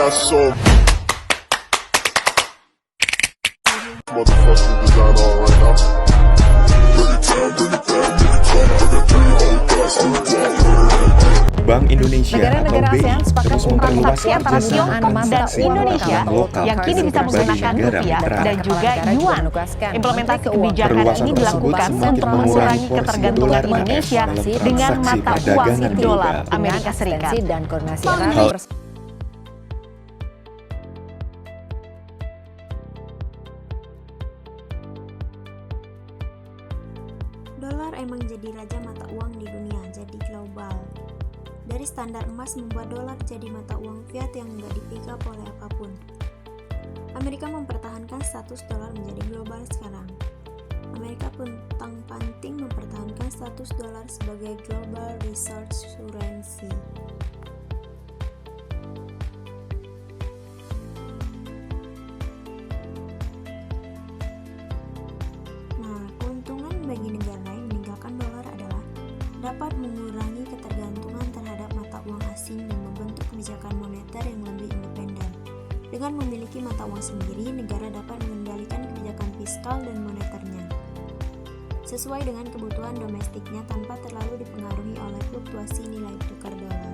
got some motherfucking design on right now. Bank Indonesia atau Negara-negara BI ASEAN sepakat terus memperluas transaksi antara kerjasama Tiongkok dan transaksi Indonesia uang lokal yang kini bisa bagi menggunakan negara rupiah mitra. dan juga yuan. Implementasi kebijakan Perluasan ini tersebut dilakukan semakin untuk mengurangi mengurangi porsi ketergantungan dolar Indonesia AS dalam dengan transaksi mata uang perdagangan dolar global. Amerika Serikat. dan koordinasi Hal erat Dolar emang jadi raja mata uang di dunia, jadi global. Dari standar emas membuat dolar jadi mata uang fiat yang nggak dipick up oleh apapun. Amerika mempertahankan status dolar menjadi global sekarang. Amerika pontang-panting mempertahankan status dolar sebagai global research currency. Nah, keuntungan bagi negara yang meninggalkan dolar adalah dapat mengurangi ketergantungan terhadap mata uang asing dan membentuk kebijakan moneter yang lebih independen. Dengan memiliki mata uang sendiri, negara dapat mengendalikan kebijakan fiskal dan moneternya sesuai dengan kebutuhan domestiknya tanpa terlalu dipengaruhi oleh fluktuasi nilai tukar dolar.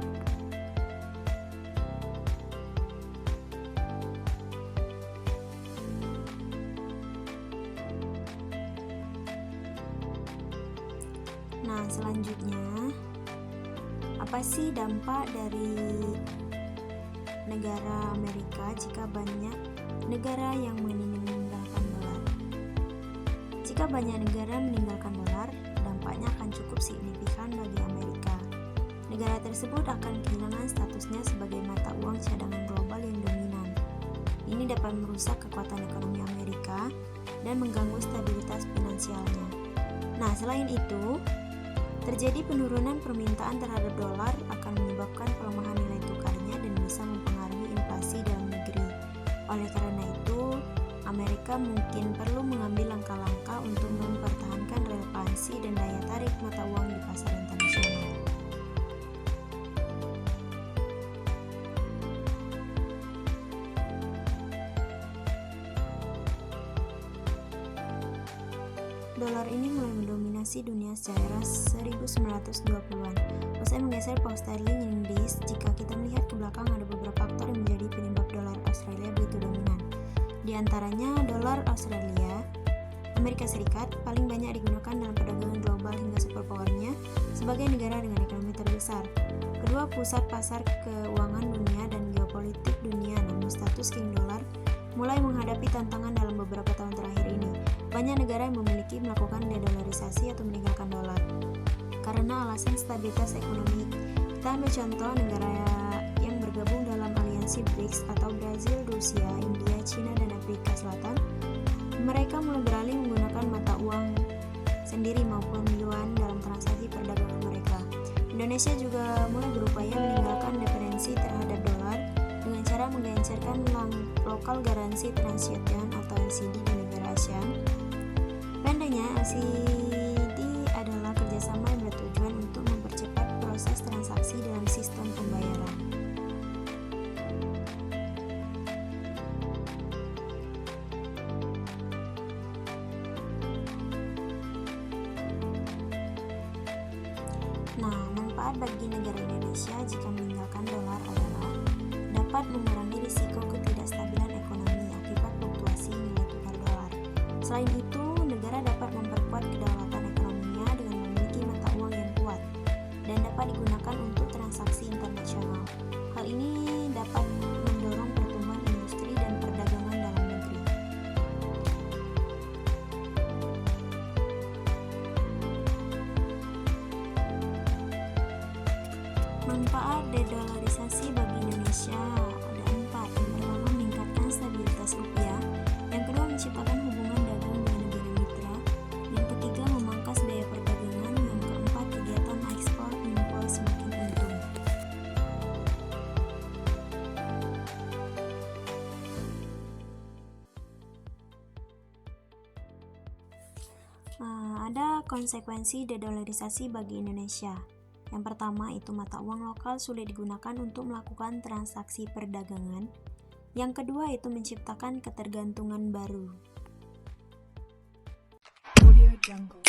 Nah, selanjutnya, apa sih dampak dari negara Amerika jika banyak negara yang meninggalkan dolar? Jika banyak negara meninggalkan dolar, dampaknya akan cukup signifikan bagi Amerika. Negara tersebut akan kehilangan statusnya sebagai mata uang cadangan global yang dominan. Ini dapat merusak kekuatan ekonomi Amerika dan mengganggu stabilitas finansialnya. Nah, selain itu, terjadi penurunan permintaan terhadap dolar akan menyebabkan pelemahan nilai tukarnya dan bisa mempengaruhi inflasi dalam negeri. Oleh karena itu, Amerika mungkin perlu mengambil langkah-langkah untuk mempertahankan relevansi dan daya tarik mata uang di pasar internasional. Dolar ini mulai mendominasi dunia sejak era 1920-an. Usai menggeser pound sterling Inggris, jika kita melihat ke belakang ada beberapa faktor yang menjadi penyebab dolar Australia begitu dominan. Di antaranya dolar Australia, Amerika Serikat paling banyak digunakan dalam perdagangan global hingga superpowernya sebagai negara dengan ekonomi terbesar. Kedua, pusat pasar keuangan dunia dan geopolitik dunia, namun status king dolar mulai menghadapi tantangan dalam beberapa tahun terakhir ini. Banyak negara yang memiliki melakukan dedolarisasi atau meninggalkan dolar karena alasan stabilitas ekonomi. Kita ambil contoh negara yang bergabung dalam aliansi BRICS atau Brazil, Rusia, India, China, dan Afrika Selatan. Mereka mulai beralih menggunakan mata uang sendiri maupun yuan dalam transaksi perdagangan mereka. Indonesia juga mulai berupaya meninggalkan dependensi terhadap dolar dengan cara menggencarkan lokal garansi transaction atau LCD di negara ASEAN. Pendeknya, LCD adalah kerjasama yang bertujuan untuk mempercepat proses transaksi dalam sistem pembayaran. Nah, manfaat bagi negara Indonesia jika meninggalkan dolar adalah dapat mengurangi risiko ketidakstabilan ekonomi akibat fluktuasi nilai tukar dolar. Selain itu, negara dapat memperkuat kedaulatan ekonominya dengan memiliki mata uang yang kuat dan dapat digunakan untuk transaksi internasional. Hal ini dapat mendorong pertumbuhan industri dan perdagangan dalam negeri. Manfaat dedolarisasi bagi Indonesia ada 4. Yang pertama, meningkatkan stabilitas rupiah. Yang kedua, menciptakan hubungan dagang dengan negara mitra. Yang ketiga, memangkas biaya perdagangan. Yang keempat, kegiatan ekspor impor semakin untung. Ada konsekuensi dedolarisasi bagi Indonesia. Yang pertama itu mata uang lokal sulit digunakan untuk melakukan transaksi perdagangan. Yang kedua itu menciptakan ketergantungan baru. Audio Jungle.